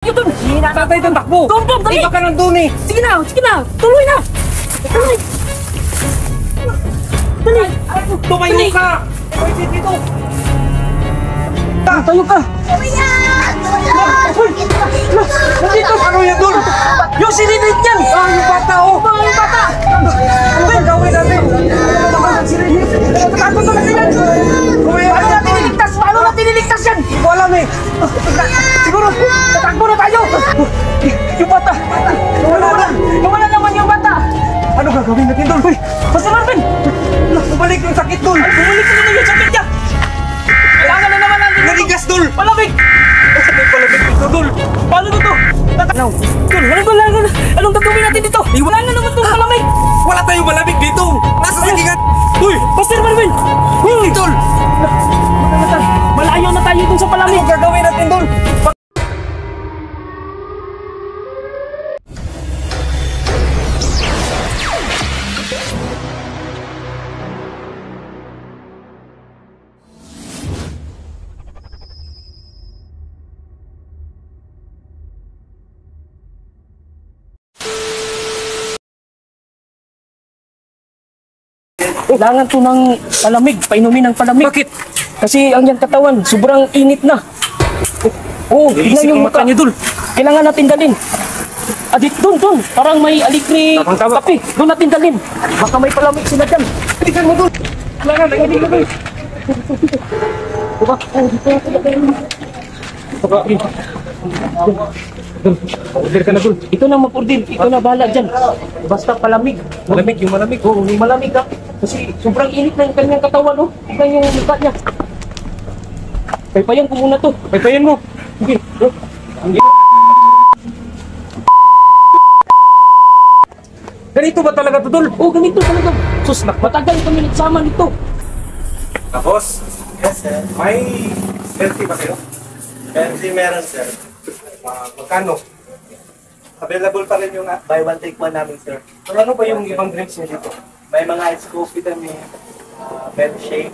Yun dun! Tatay doon, takbo! Doon, dali! Iba ka nandun eh! Sige na! Tuloy na! Tuloy! Dali! Tumayo ka! Pwede dito! Tayo ka! Nandito! Ano yan doon? Yung sirinit yan! Yung bata oh! Yung bata! Ano ba gawin natin? Ano naman ang sirinit? Takbo talaga yan! Paano natin niligtas yan? Hindi ko alam eh! Siguro, tatakbo na tayo! Yung bata! Nawala naman yung bata! Ano gagawin natin doon? Uy! Master Marvin! Bumalik yung sakit doon! Bumalik na naman yung sakit niya! Kailangan na naman natin! Narigas doon! Malamig! May palamig dito doon! Paano ba ito? Anong gagawin natin dito? Wala na naman itong malamig! Wala tayong malamig dito! Nasa sagingan! Uy! Master Marvin! Uy! Tol! Malayo na tayo dun sa palamig! Ano gagawin natin doon? Kailangan to ng palamig, painumin ng palamig. Bakit? Kasi ang yung katawan, sobrang init na. Oo, tignan yung mukha niya doon. Kailangan natin dalhin. Doon. Parang may alikri Tama. kape. Doon natin dalhin. Baka may palamig sila dyan. Tignan mo doon! Kailangan, nanginig ka doon! Diba? Dito natin dalhin. Order ka na doon. Ito na mapurdin. Ito na bahala dyan. Basta palamig. Malamig, yung malamig. Oo, yung malamig ka. Kasi sobrang init na yung kanyang katawan, no? Tignan yung mukha niya. Paypayan ko muna to. Paypayan mo. Sige. Ganito ba talaga to, Dol? Oh, ganito talaga. Sus, matagal kami nagsama nito. Tapos, Yes, sir. may selfie ba kayo? Kasi meron sir. Magkano? Available pa rin yung buy one take one namin sir. So, ano ba yung ibang drinks niya dito? May mga ice coffee kami, milkshake.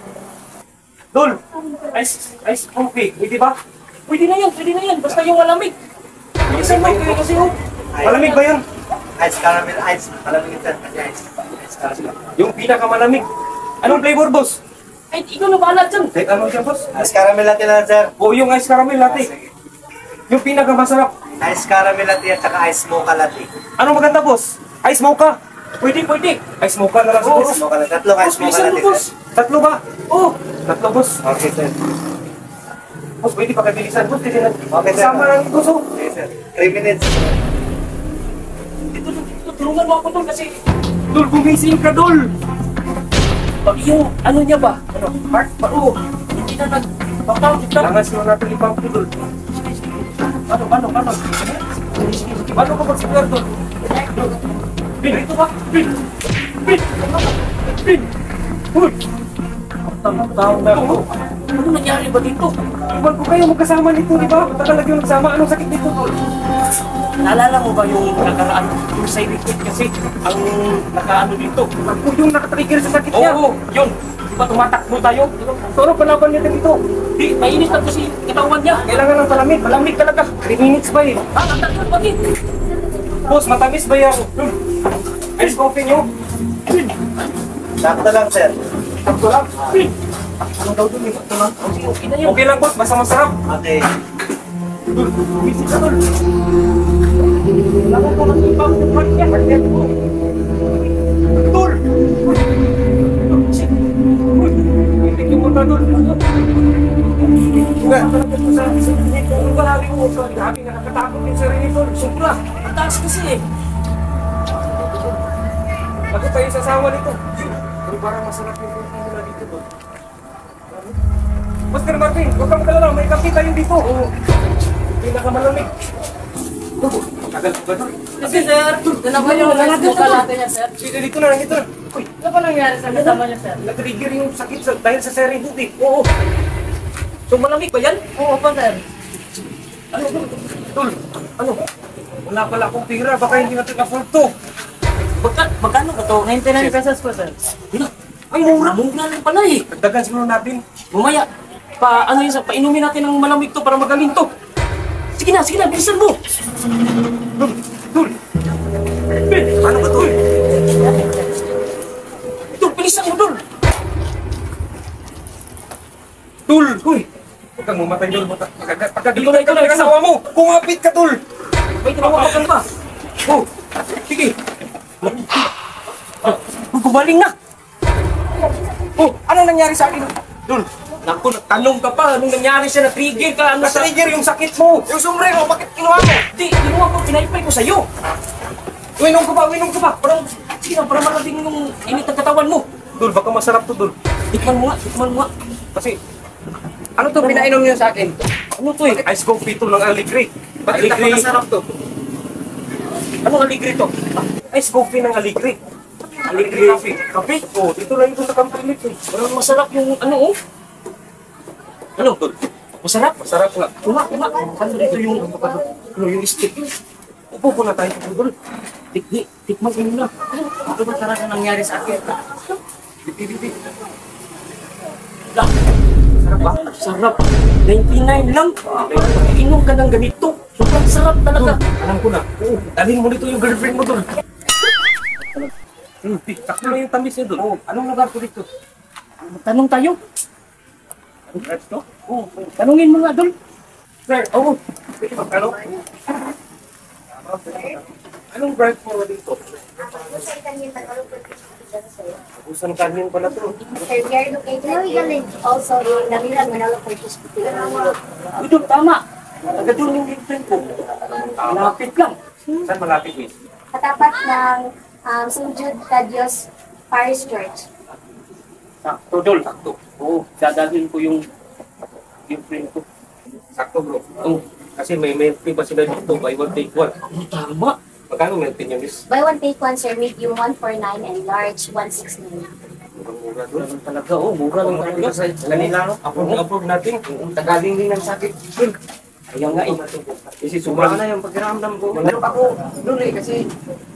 Dol! Ice coffee. Pwede ba? Pwede na yan. Basta yung malamig. Bilisan mo kayo kasi, oh. Malamig ba yun? Ice caramel ice. Malamig sir. Kasi ice caramel. Yung pinakamalamig. Anong flavor, boss? Ay, ikaw na bahala dyan. Kahit ano dyan, boss? Ice caramel latte na sir. O yung ice caramel latte. Yung pinakamasarap. Ice caramel latte at saka ice mocha latte. Ano maganda, boss? Ice mocha. Pwede. Ice mocha na lang Oh, siguro. ice mocha latte. Tatlong ice mocha Bilisan mo, latte boss. sir. Tatlo ba? Oh, Tatlo, boss. Okay sir. Boss, pwede pa kabilisan. Boss, pwede na. Okay, sir. Kasama lang ito, so. Okay sir. 3 minutes. dito. Tulungan mo ako doon kasi Dol, gumising ka, Dol. pag yung ano niya ba? Ano? Heart ba? Oo. Hindi na nag-pump. Langas mo natin ipamp ko, Dol. Paano? Paano ka mag-siglar, Dol? Bin, ito ba? Bin! Uy! Tawang na ako. Ano nangyari ba dito? Iwan ko kayo magkasama nito, di ba? Matagal lagi yung nagsama. Anong sakit nito, Dol? Naalala mo ba yung nakaraan? Yung side effect kasi ang nakaano dito? Ako yung nakatrigger sa sakit niya. Oo, yun. Di ba tumatakbo tayo? Pero palaban niya dito. Di, mainit na kasi katawan niya. Kailangan ng palamig. Palamig talaga. 3 minutes ba eh? Ang tagal bakit? Boss, matamis ba yan? Ice coffee niyo? Sakto lang sir. Sakto lang. Ano daw dun eh? Sakto lang. Okay na yun. Okay lang, boss. Basta masarap. Okay. Dul, busy ka, Dul. Kailangan ko ng ipang heart niya. Heart niya. Dul! Hindi ko muna, Dul. Nga. Ang balari ko, sabi nga nakatakot yung sarili, Dul. Sobra. Ang taas kasi eh. Ako tayo sasawa nito. Pero parang masarap yung kulti nila dito, Dul. Master Marvin, huwag kang magalala. May kape tayo dito. Oo. Pinakamalamig. Tagal ko ba, Dul? Kasi sir, ano ba yung nag-smoke natin niya sir? Dito, dito na, dito na. Uy, Ano ba nangyari sa kasama niya sir? nag-trigger yung sakit dahil sa serenity. Oo. So malamig ba yan? Oo po sir. Ano, Dul? Ano? Wala pala akong pira. Baka hindi natin afford to. Magkano ba to? 99 pesos po sir. Yun. Ay, mura. Mura lang pala eh. Dagdagan siguro natin. Mamaya, painumin natin ng malamig to para magaling to. Sige na, bilisan mo. Dul. Ano ba, Dul? Dul, bilisan mo, Dul. Dul! Uy! Huwag kang mamatay, Dul. Pagkagaling Ito na. ka ng asawa mo! Kumapit ka, Dul! May tinawakan pa. Oh! Sige! Gumaling na. Oh! Ano nangyari sa akin? Dul! Naku, nagtanong ka pa. Anong nangyari siya? Na-trigger ka? Ano sa... Na-trigger yung sakit mo! Yung sombrero! Bakit kinuha mo? Di, ginawa ko. Pinaipay ko sa'yo. Uminom ka pa! Parang, sige na, para marating yung init ng katawan mo. Dul, baka masarap to, Dul. Tikman mo nga. Kasi, ano to pinainom niyo sa akin? Ano to eh? Ice coffee to ng Aligre. Bakit Aligre? napakasarap to? Anong aligre to? Ice coffee ng Aligre. Aligre Coffee. Kape? Oh, dito lang ito sa Campilit eh. Parang masarap yung ano oh. Ano? Dul, Masarap? masarap nga. Kuma. Ano dito yung, yung stick? Upo po na tayo, Dul. Tikman ko muna. Ano ba talaga nangyari sa akin? Bibi. Lang. Sarap ba? Sarap. 99 lang. Inom ka ng ganito. Sobrang sarap talaga. Alam ko na. Oo, dalhin mo dito yung girlfriend mo, Dul. Takbo lang yung tamis niya, Dul. Oh, anong lugar ko dito? Tanong tayo. Ito? Oh, tanungin mo nga, Dol. Sir, Oo. ano? Anong brand mo dito? Usan kanyin pala to. Sir, we are located in also in Davilan, Manalo, Portos. Uy, Dol, tama. Taga Dol yung girlfriend ko. Lapit lang. Saan malapit, Miss? Katapat ng St. Jude Tadios Parish Church. Sakto, Dol. Sakto. Oo, dadalhin ko yung girlfriend ko. Sakto, bro. Oo. Kasi may melting pa sila dito, buy one take one. Tama. Magkano melting yun, Miss? Buy one, take one, sir. Medium 149 and large 169. Mura doon. Mura lang talaga. Oo, mura lang talaga. Sa kanila, no? Approve natin. Tagaling din ang sakit. Kaya nga eh. Kasi sobrang na yung pagkiramdam ko. Meron ako noon eh, kasi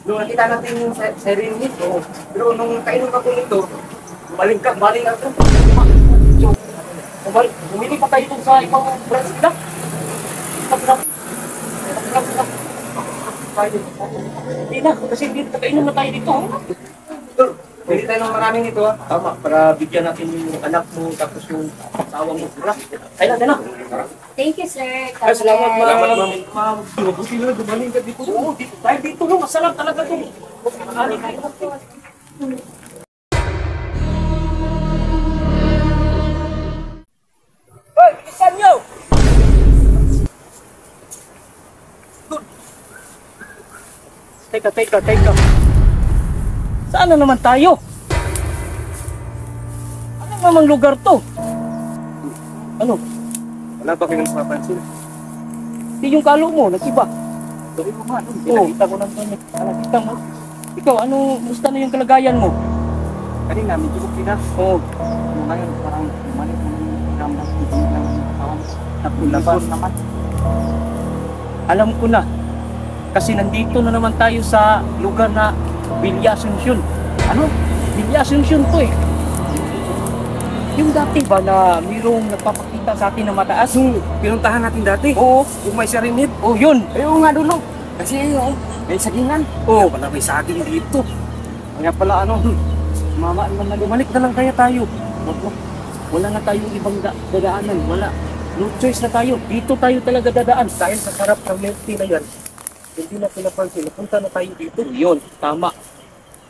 nung nakita natin yung siren hit, pero nung kainom ako nito, baling ako. Bumili pa tayo dun sa ibang branch na. Hindi na, kasi kainom na tayo dito. Tol, pili tayo ng maraming ito ha. Tama, para bigyan natin yung anak mo tapos yung asawa mo. Kaya na. Thank you, sir. Ay, salamat, ma'am. Salamat, ma'am. Ma'am, mabuti na dumaling ka dito. Oo, dito. Dahil dito, no, masarap talaga ito. Ano kayo? Hoy, bilisan nyo! Teka. Saan na naman tayo? Anong namang lugar to? Ano? Wala ba kayong napapansin? Di yung kalo mo, nag-iba. Sabi ko nga, Oo, kita ko ng tunay. Nakita mo. Ikaw, ano, musta na yung kalagayan mo? kanina medyo okay na. Oo. Yung ngayon parang bumalik na yung ramdam ko din lang yung katawan. Napulabas naman. Alam ko na. Kasi nandito na naman tayo sa lugar na Villa Asuncion. Ano? Villa Asuncion to eh. Yung dati ba na mayroong nagpapakita sa atin na mataas? Pinuntahan natin dati. Oo. Kung may sirinid. Oh, yun. Ayaw nga dulo. Kasi yun, may sagingan. Oo. Wala may saging dito. Kaya pala ano, mama naman na bumalik na lang kaya tayo. Wala na tayong ibang dadaanan. Wala. No choice na tayo. Dito tayo talaga dadaan. Dahil sa sarap ng milk tea na yan, hindi na pinapansin. Napunta na tayo dito. Yun. Tama.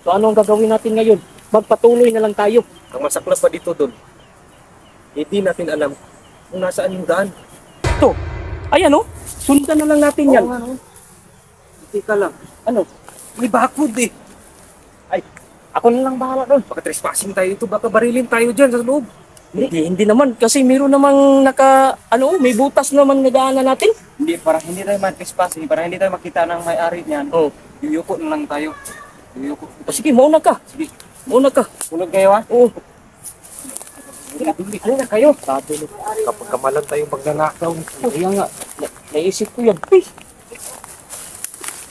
So ano ang gagawin natin ngayon? Magpatuloy na lang tayo. Ang masaklap pa dito doon, hindi natin alam kung nasaan yung daan. Ito. Ayan oh. Sundan na lang natin yan. Oo nga, no? Teka lang. Ano? May bakod eh. Ay, ako na lang bahala doon. Baka trespassing tayo dito. Baka barilin tayo dyan sa loob. Hindi naman. Kasi meron namang may butas naman na daanan natin. Hindi tayo man-trespassing. Para hindi tayo makita ng may-ari niyan. Oh. Yuyuko na lang tayo. Yuyuko. O sige, mauna ka. Sige. Mauna ka. Sunog kayo ha? Oo. Ano na kayo? Sabi mo. Kapag kamalan tayong magnanakaw. Kaya nga. Naisip ko yan. Uy!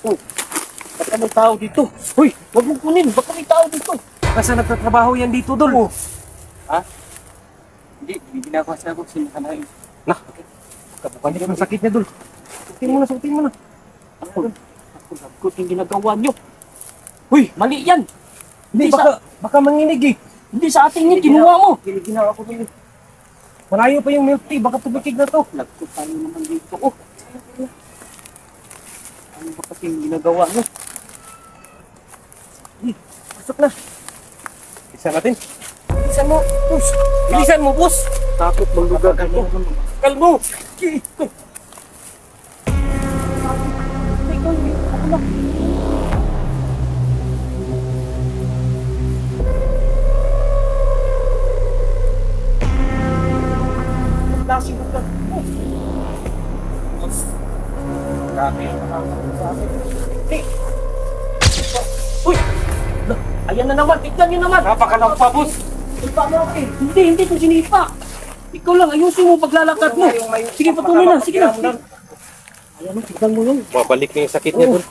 Oh. Baka may tao dito. Uy! Huwag mong kunin. Baka may tao dito. Baka saan nagtatrabaho yan dito, Dol? Ha? Hindi ginagawa sa ako. Sinakalain. Nah, kabukan niya ng sakit niya, Dol. Suotin mo na. Ako yung ginagawa nyo. Uy, mali yan. Hindi, baka manginig eh. Hindi sa atin yan, kinuha mo. Ginawa ko dun eh. Malayo pa yung milk tea, baka tumikig na to. Lagko tayo naman dito. Oh. Ano ba kasi yung ginagawa mo? Pasok na. Bilisan natin. Bilisan mo, pus. Bilisan mo, pus. Takot maglugar ka mo. Kalmo. Lasing mo ka. Grabe. Uy! Ayan na naman, tignan nyo naman. Napakalang pa, boss. Hindi ko sinipa. Ikaw lang, ayusin mo paglalakad mo. Sige, patuloy na, sige na. Ayan mo, tignan mo yun. Babalik na yung sakit niya dun.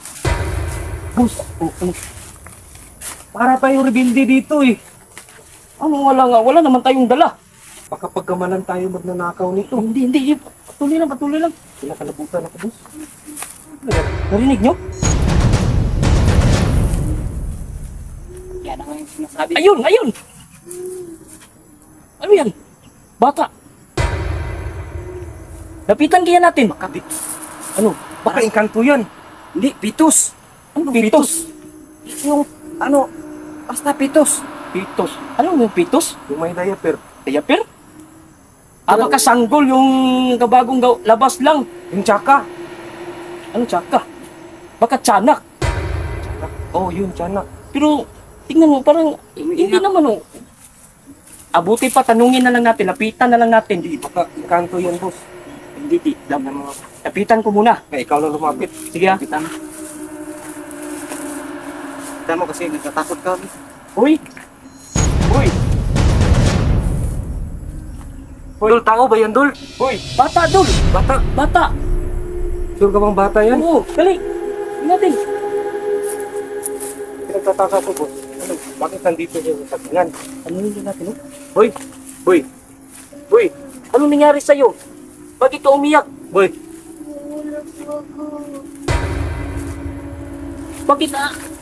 Boss, Para tayong rebelde dito eh. ano wala naman tayong dala. Baka pagkamalan tayo magnanakaw nito. Hindi. Patuloy lang. Pinakalabutan ako, boss. Narinig nyo? Yan ang yung sinasabi. Ayun! Ano yan? Bata. Lapitan kaya natin. Ano? Baka engkanto yan. Hindi, pitos. Ano pitos? Yung, basta pitos. Pitos. Ano yung pitos? Yung may diaper. Diaper? Baka sanggol yung kabagong labas lang. Yung tsaka. Ano tsaka? Baka tiyanak. Oh, yun, tiyanak. Pero tingnan mo, parang hindi naman oh. Abuti pa, tanungin na lang natin, lapitan na lang natin. Baka engkanto yan, boss. Hindi. Lapitan ko muna. Ikaw lang lumapit. Sige ah. Kita mo kasi nagtatakot kami. Uy! Dul, tao ba yan, Dul? Uy! Bata, Dul! Bata! Sure ka bang bata yan? Oo, dali! Tingnan natin. Pinagtataka ko, boss. Ano, bakit nandito yung sagingan? Ano yun natin? Hoy! Anong nangyari sa'yo? Bakit ka umiyak? Boy,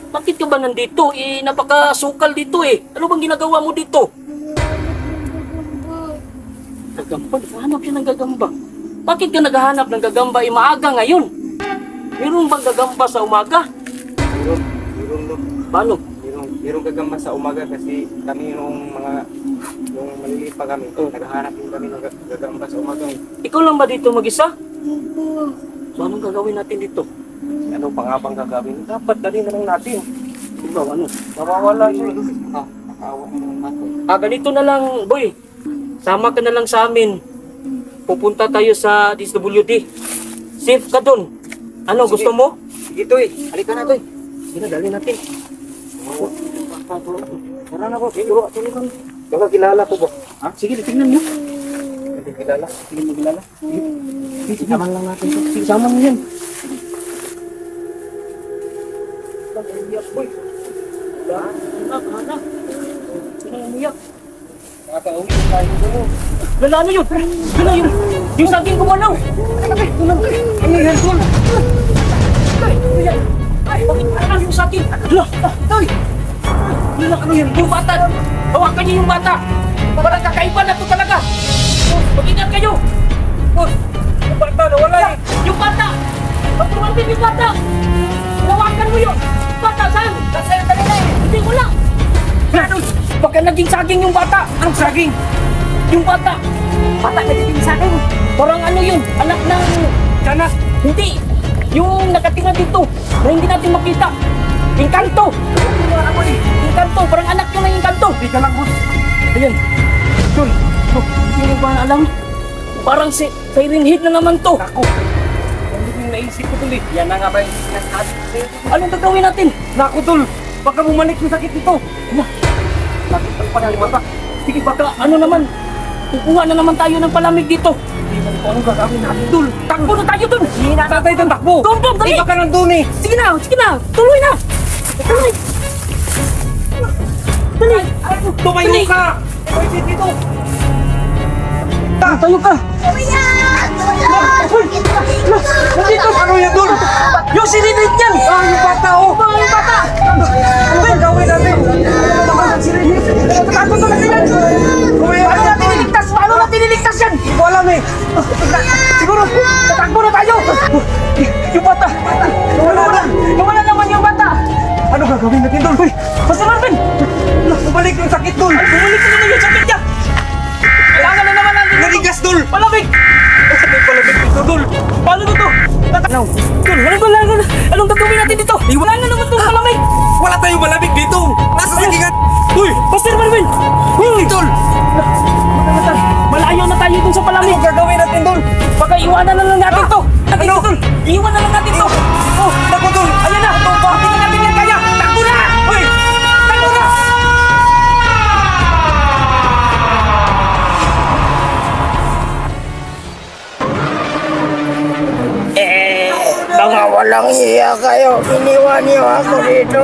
Bakit ka ba nandito? Napakasukal dito eh. Ano bang ginagawa mo dito? Gagamba? Naghahanap siya ng gagamba. Bakit ka naghahanap ng gagamba? Maaga ngayon. Meron bang gagamba sa umaga? meron Paano? Merong gagamba sa umaga kasi kami yung maliliit pa kami. Naghahanap din kami ng gagamba sa umaga. Ikaw lang ba dito mag-isa? So anong gagawin natin dito? Ano pa nga bang gagawin? Dapat dali na lang natin. Ikaw ano? Mawawala yun. Nakawa mo natin. Ganito na lang, boy. Sama ka na lang sa amin. Pupunta tayo sa DSWD. Safe ka dun. Ano, gusto mo? Sige, Toy. Halika na, Toy. Sige na, dali natin. Tara na po. Turo ka. Baka kilala ko ba? Ha? Sige, tingnan mo. Hindi kilala. Sige mo kilala. Sige, saman lang natin to. Sige, sama mo yan. Boy. Anak. Sino yung umiyak? Nakaka-uwi tayo dito. Lala, ano yun? Ano yun? Yung saging gumalaw! Ano yan, Tol? Ay, bakit parang yung saging? Hala! Toy! Ano yan? Yung bata! Hawakan niyo yung bata! Walang kakaiba na to talaga! Mag-ingat kayo! Yung bata nawala eh. Yung bata! Pagtuman din yung bata! Hawakan mo yun! Bata, saan? Saan kanina eh! Hindi mo lang! Baka naging saging yung bata! Anong saging? Yung bata! Bata naging saging! Parang ano yun? Anak ng... Tiyanak! Hindi! Yung nakatira dito na hindi natin makita! Engkanto! Engkanto! Parang anak yun ng engkanto! Hindi ka lang, boss. Ayan! Tol! Hindi mo ba alam? Parang siren head na naman to! Ako. Ano yung naisip ko tuloy? Yan na nga ba yung sinasabi ko sa'yo? Anong gagawin natin? Naku, Tol. Baka bumalik yung sakit nito. Nakita pa ng bata. Sige, baka ano naman? Kukuha na naman tayo ng palamig dito. Hindi mo kung anong gagawin natin, Tol. Takbo na tayo dun! Saan tayo doon takbo? Doon, dali! Iba ka nandun eh. Sige na! Tuloy na! Tuloy! Dali! Tumayo ka! Tumayo dito. Tayo ka! Kuya! Nandito! Ano yan, Dol? Yung sinilid niyan! Ah, yung bata, oh! Yung bata! Ano ba yung gawin natin? Ano naman ang sinilid? Takot na natin yan! Paano natin niligtas? Paano natin niligtas yan? Hindi ko alam eh! Siguro, tatakbo na tayo! Yung bata! Nawala naman yung bata! Ano gagawin natin, Dol? Uy! Basta Marvin! Bumalik yung sakit, Dol! Bumalik na naman yung sakit niya! Kailangan na naman natin! Naligas, Dol! Palamig! May palamig dito, Dol! Paano dito? Dol, anong gagawin natin dito? Wala na naman itong palamig! Wala tayong malamig dito! Nasa sagingan! Uy! Pastor Marvin! Uy! Dol! Malayo na tayo dun sa palamig! Anong gagawin natin, Dol? Baka iwanan na lang natin to! Ano? Dol! Iwan na lang natin to! Oh! Takbo, Dol! Ayan na! Hindi na natin yan kaya! Takbo na! Uy! Takbo na! Mga walang iya kayo, iniwan niyo ako dito.